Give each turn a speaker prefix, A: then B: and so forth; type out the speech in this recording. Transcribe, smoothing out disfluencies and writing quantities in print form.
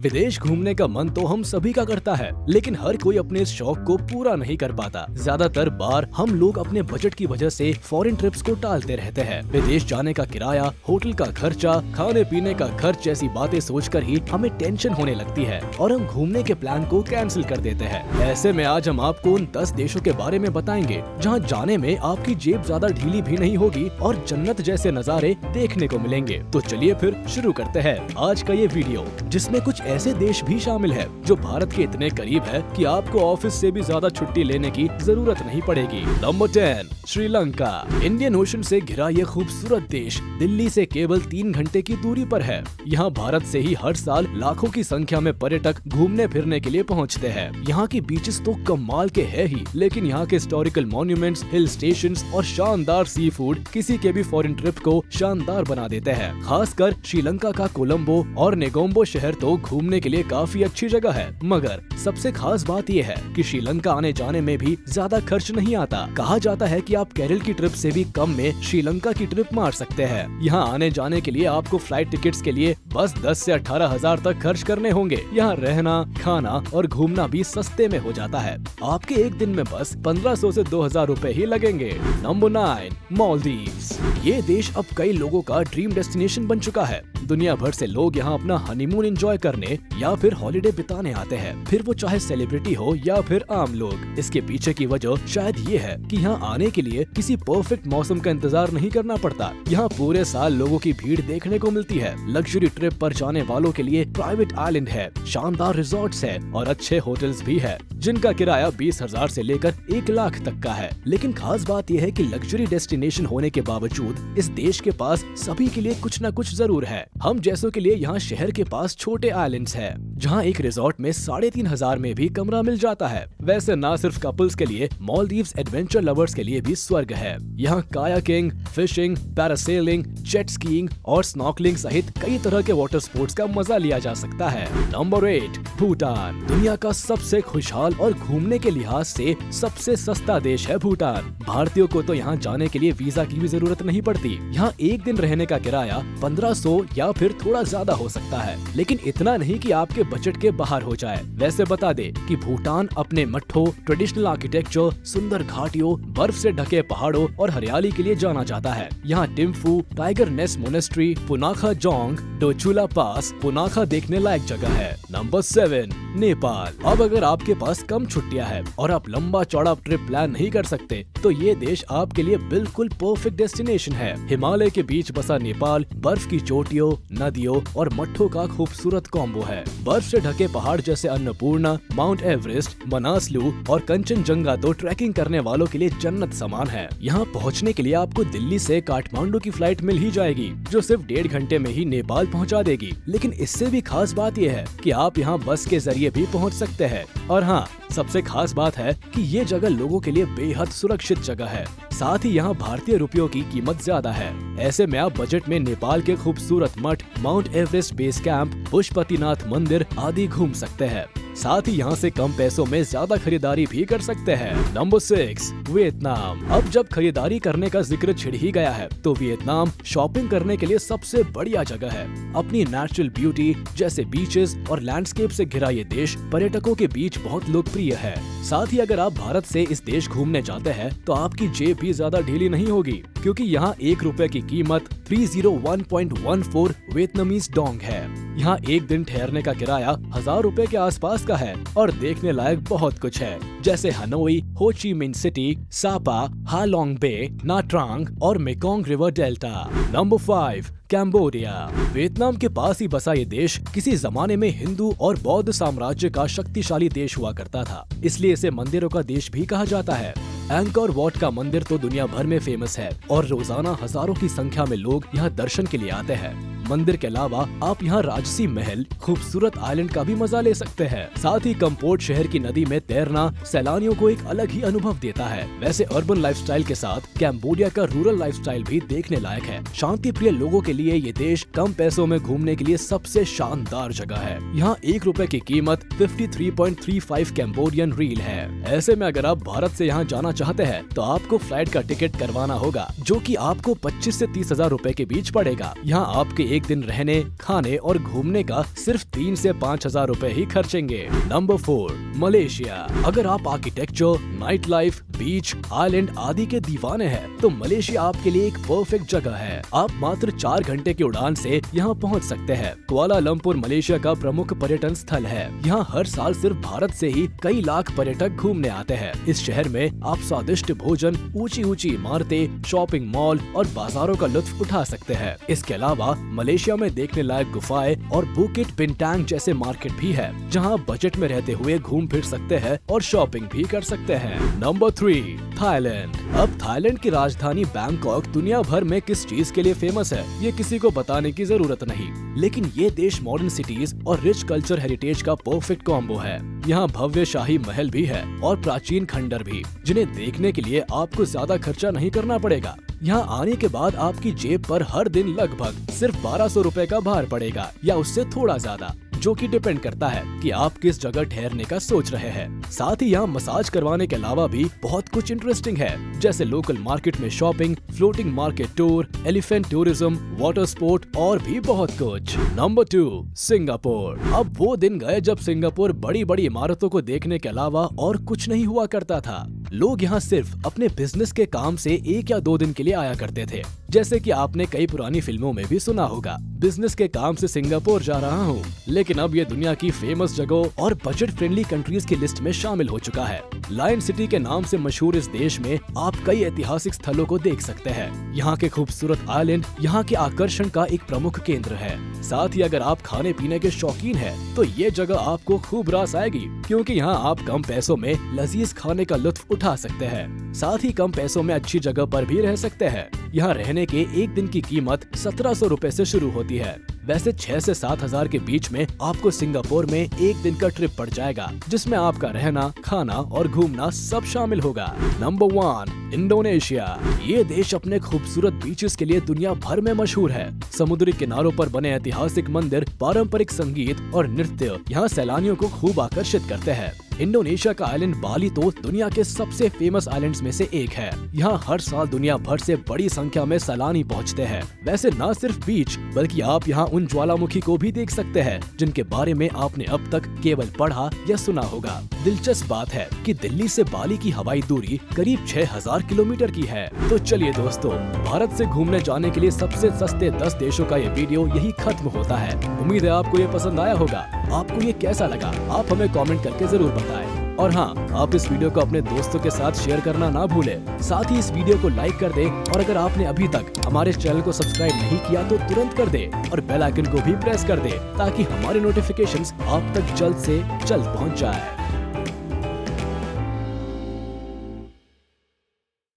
A: विदेश घूमने का मन तो हम सभी का करता है, लेकिन हर कोई अपने इस शौक को पूरा नहीं कर पाता। ज्यादातर बार हम लोग अपने बजट की वजह से फॉरेन ट्रिप्स को टालते रहते हैं। विदेश जाने का किराया, होटल का खर्चा, खाने पीने का खर्च जैसी बातें सोचकर ही हमें टेंशन होने लगती है और हम घूमने के प्लान को कैंसिल कर देते हैं। ऐसे में आज हम आपको उन 10 देशों के बारे में बताएंगे जहाँ जाने में आपकी जेब ज्यादा ढीली भी नहीं होगी और जन्नत जैसे नज़ारे देखने को मिलेंगे। तो चलिए फिर शुरू करते हैं आज का ये वीडियो, जिसमें कुछ ऐसे देश भी शामिल है जो भारत के इतने करीब है कि आपको ऑफिस से भी ज्यादा छुट्टी लेने की जरूरत नहीं पड़ेगी। नंबर 10, श्रीलंका। इंडियन ओशन से घिरा ये खूबसूरत देश दिल्ली से केवल 3 घंटे की दूरी पर है। यहाँ भारत से ही हर साल लाखों की संख्या में पर्यटक घूमने फिरने के लिए पहुँचते हैं। यहाँ की बीचेस तो कमाल के है ही, लेकिन यहाँ के हिस्टोरिकल मॉन्यूमेंट्स, हिल स्टेशंस और शानदार सी फूड किसी के भी फॉरेन ट्रिप को शानदार बना देते हैं। खासकर श्रीलंका का कोलंबो और नेगोम्बो शहर तो घूमने के लिए काफी अच्छी जगह है, मगर सबसे खास बात यह है कि श्रीलंका आने जाने में भी ज्यादा खर्च नहीं आता। कहा जाता है कि आप केरल की ट्रिप से भी कम में श्रीलंका की ट्रिप मार सकते हैं। यहाँ आने जाने के लिए आपको फ्लाइट टिकट्स के लिए बस 10 से 18 हजार तक खर्च करने होंगे। यहाँ रहना, खाना और घूमना भी सस्ते में हो जाता है। आपके एक दिन में बस 1500 से 2000 रूपए ही लगेंगे। नंबर 9, मालदीव्स। ये देश अब कई लोगों का ड्रीम डेस्टिनेशन बन चुका है। दुनिया भर से लोग यहाँ अपना हनीमून एंजॉय करने या फिर हॉलिडे बिताने आते हैं, फिर वो चाहे सेलिब्रिटी हो या फिर आम लोग। इसके पीछे की वजह शायद ये है कि यहाँ आने के लिए किसी परफेक्ट मौसम का इंतजार नहीं करना पड़ता। यहाँ पूरे साल लोगों की भीड़ देखने को मिलती है। लग्जरी ट्रिप पर जाने वालों के लिए प्राइवेट आइलैंड है, शानदार रिजॉर्ट्स है और अच्छे होटल्स भी है, जिनका किराया 20,000 से लेकर 1 लाख तक का है। लेकिन खास बात यह है कि लग्जरी डेस्टिनेशन होने के बावजूद इस देश के पास सभी के लिए कुछ न कुछ जरूर है। हम जैसों के लिए यहाँ शहर के पास छोटे आइलैंड्स है, जहाँ एक रिजॉर्ट में 3,500 में भी कमरा मिल जाता है। वैसे न सिर्फ कपल्स के लिए, मालदीव्स एडवेंचर लवर्स के लिए भी स्वर्ग है। यहाँ kayaking, fishing, parasailing, jet skiing और स्नॉर्कलिंग सहित कई तरह के वाटर स्पोर्ट्स का मजा लिया जा सकता है। नंबर 8, भूटान। दुनिया का सबसे खुशहाल और घूमने के लिहाज से सबसे सस्ता देश है भूटान। भारतीयों को तो यहाँ जाने के लिए वीजा की भी जरूरत नहीं पड़ती। यहाँ एक दिन रहने का किराया 1500 या फिर थोड़ा ज्यादा हो सकता है, लेकिन इतना नहीं कि आपके बजट के बाहर हो जाए। वैसे बता दे कि भूटान अपने मठों, ट्रेडिशनल आर्किटेक्चर, सुंदर घाटियों, बर्फ से ढके पहाड़ों और हरियाली के लिए जाना जाता है। यहाँ Thimphu, tiger nest monastery, Punakha Dzong, Dochula pass, Punakha देखने लायक जगह है। नंबर 7, नेपाल। अब अगर आपके पास कम छुट्टियां है और आप लंबा चौड़ा ट्रिप प्लान नहीं कर सकते, तो ये देश आपके लिए बिल्कुल परफेक्ट डेस्टिनेशन है। हिमालय के बीच बसा नेपाल बर्फ की चोटियों, नदियों और मठों का खूबसूरत कॉम्बो है। बर्फ से ढके पहाड़ जैसे अन्नपूर्णा, माउंट एवरेस्ट, मनासलू और कंचनजंगा तो ट्रैकिंग करने वालों के लिए जन्नत समान है। यहाँ पहुँचने के लिए आपको दिल्ली से काठमांडू की फ्लाइट मिल ही जाएगी, जो सिर्फ 1.5 घंटे में ही नेपाल पहुँचा देगी। लेकिन इससे भी खास बात यह है कि आप यहाँ बस के जरिए भी पहुँच सकते हैं। और हाँ, सबसे खास बात है कि ये जगह लोगों के लिए बेहद सुरक्षित जगह है। साथ ही यहाँ भारतीय रुपयों की कीमत ज्यादा है। ऐसे में आप बजट में नेपाल के खूबसूरत मठ, mount Everest base camp, Pashupatinath मंदिर आदि घूम सकते हैं। साथ ही यहाँ से कम पैसों में ज्यादा खरीदारी भी कर सकते हैं। Number 6, Vietnam. अब जब खरीदारी करने का जिक्र छिड़ ही गया है, तो वियतनाम शॉपिंग करने के लिए सबसे बढ़िया जगह है। अपनी नेचुरल ब्यूटी जैसे बीचेस और लैंडस्केप से घिरा ये देश पर्यटकों के बीच बहुत लोकप्रिय है। साथ ही अगर आप भारत से इस देश घूमने जाते हैं, तो आपकी जेब भी ज्यादा ढीली नहीं होगी, क्योंकि यहाँ 1 रुपए की कीमत 301.14 वियतनामीज डोंग है। यहाँ एक दिन ठहरने का किराया 1000 रुपए के आसपास का है और देखने लायक बहुत कुछ है, जैसे हनोई, हो ची Minh City, Sapa, Halong Bay, ना ट्रांग और Mekong river delta. Number 5, Cambodia. Vietnam के पास ही बसा ये देश किसी जमाने में हिंदू और बौद्ध साम्राज्य का शक्तिशाली देश हुआ करता था, इसलिए इसे मंदिरों का देश भी कहा जाता है। एंकोर वॉट का मंदिर तो दुनिया भर में फेमस है और रोजाना हजारों की संख्या में लोग यहाँ दर्शन के लिए आते हैं। मंदिर के अलावा आप यहाँ राजसी महल, खूबसूरत आइलैंड का भी मजा ले सकते हैं। साथ ही कंपोर्ट शहर की नदी में तैरना सैलानियों को एक अलग ही अनुभव देता है। वैसे अर्बन लाइफस्टाइल के साथ कैम्बोडिया का रूरल लाइफस्टाइल भी देखने लायक है। शांति प्रिय लोगों के लिए ये देश कम पैसों में घूमने के लिए सबसे शानदार जगह है। यहाँ 1 रुपए की कीमत 53.35 कैम्बोडियन रील है। ऐसे में अगर आप भारत से यहाँ जाना चाहते हैं, तो आपको फ्लाइट का टिकट करवाना होगा, जो कि आपको 25 से 30 हजार रूपए के बीच पड़ेगा। यहाँ आपके एक दिन रहने, खाने और घूमने का सिर्फ 3 से 5 हजार रूपए ही खर्चेंगे। Number 4, Malaysia. अगर आप आर्किटेक्चर, नाइट लाइफ, बीच, आइलैंड आदि के दीवाने हैं, तो मलेशिया आपके लिए एक परफेक्ट जगह है। आप मात्र 4 घंटे की उड़ान से यहाँ पहुँच सकते हैं। कुआलालंपुर मलेशिया का प्रमुख पर्यटन स्थल है। यहाँ हर साल सिर्फ भारत से ही कई लाख पर्यटक घूमने आते हैं। इस शहर में आप स्वादिष्ट भोजन, ऊंची ऊंची इमारतें, शॉपिंग मॉल और बाजारों का लुत्फ उठा सकते हैं। इसके अलावा मलेशिया में देखने लायक गुफाएं और बुकिट पिंटांग जैसे मार्केट भी है, जहां बजट में रहते हुए घूम फिर सकते हैं और शॉपिंग भी कर सकते हैं। Number 3, Thailand. अब थाईलैंड की राजधानी बैंकॉक दुनिया भर में किस चीज के लिए फेमस है, ये किसी को बताने की जरूरत नहीं, लेकिन ये देश मॉडर्न सिटीज और रिच कल्चर हेरिटेज का परफेक्ट कॉम्बो है। यहाँ भव्य शाही महल भी है और प्राचीन खंडर भी, जिन्हें देखने के लिए आपको ज्यादा खर्चा नहीं करना पड़ेगा। यहाँ आने के बाद आपकी जेब पर हर दिन लगभग सिर्फ 1200 रूपए का भार पड़ेगा, या उससे थोड़ा ज्यादा, जो कि डिपेंड करता है कि आप किस जगह ठहरने का सोच रहे हैं। साथ ही यहाँ मसाज करवाने के अलावा भी बहुत कुछ इंटरेस्टिंग है, जैसे लोकल मार्केट में shopping, floating market tour, elephant tourism, water sport और भी बहुत कुछ। Number 2, Singapore. अब वो दिन गए जब सिंगापुर बड़ी बड़ी इमारतों को देखने के अलावा और कुछ नहीं हुआ करता था। लोग यहाँ सिर्फ अपने बिजनेस के काम से 1 या 2 दिन के लिए आया करते थे, जैसे कि आपने कई पुरानी फिल्मों में भी सुना होगा, बिजनेस के काम से सिंगापुर जा रहा हूँ। लेकिन अब ये दुनिया की फेमस जगहों और बजट फ्रेंडली कंट्रीज की लिस्ट में शामिल हो चुका है। लायन सिटी के नाम से मशहूर इस देश में आप कई ऐतिहासिक स्थलों को देख सकते हैं। यहाँ के खूबसूरत आइलैंड यहाँ के आकर्षण का एक प्रमुख केंद्र है। साथ ही अगर आप खाने पीने के शौकीन हैं, तो ये जगह आपको खूब रास आएगी, क्योंकि यहाँ आप कम पैसों में लजीज खाने का लुत्फ उठा सकते हैं। साथ ही कम पैसों में अच्छी जगह पर भी रह सकते हैं। यहाँ रहने के एक दिन की कीमत 1700 रूपए से शुरू होती है। वैसे 6 से 7 हजार के बीच में आपको सिंगापुर में एक दिन का ट्रिप पड़ जाएगा, जिसमें आपका रहना, खाना और घूमना सब शामिल होगा। Number 1, Indonesia. ये देश अपने खूबसूरत बीचेस के लिए दुनिया भर में मशहूर है। समुद्री किनारों पर बने ऐतिहासिक मंदिर, पारंपरिक संगीत और नृत्य यहाँ सैलानियों को खूब आकर्षित करते हैं। इंडोनेशिया का आइलैंड बाली तो दुनिया के सबसे फेमस आइलैंड्स में से एक है। यहाँ हर साल दुनिया भर से बड़ी संख्या में सैलानी पहुँचते हैं। वैसे न सिर्फ बीच, बल्कि आप यहाँ उन ज्वालामुखी को भी देख सकते हैं, जिनके बारे में आपने अब तक केवल पढ़ा या सुना होगा। दिलचस्प बात है कि दिल्ली से बाली की हवाई दूरी करीब 6000 किलोमीटर की है। तो चलिए दोस्तों, भारत से घूमने जाने के लिए सबसे सस्ते 10 देशों का ये वीडियो यही खत्म होता है। उम्मीद है आपको ये पसंद आया होगा। आपको ये कैसा लगा, आप हमें कमेंट करके जरूर बताएं। और हाँ, आप इस वीडियो को अपने दोस्तों के साथ शेयर करना ना भूलें। साथ ही इस वीडियो को लाइक कर दें, और अगर आपने अभी तक हमारे चैनल को सब्सक्राइब नहीं किया तो तुरंत कर दें और बेल आइकन को भी प्रेस कर दें, ताकि हमारे नोटिफिकेशंस आप तक जल्द से जल्द पहुंच जाए।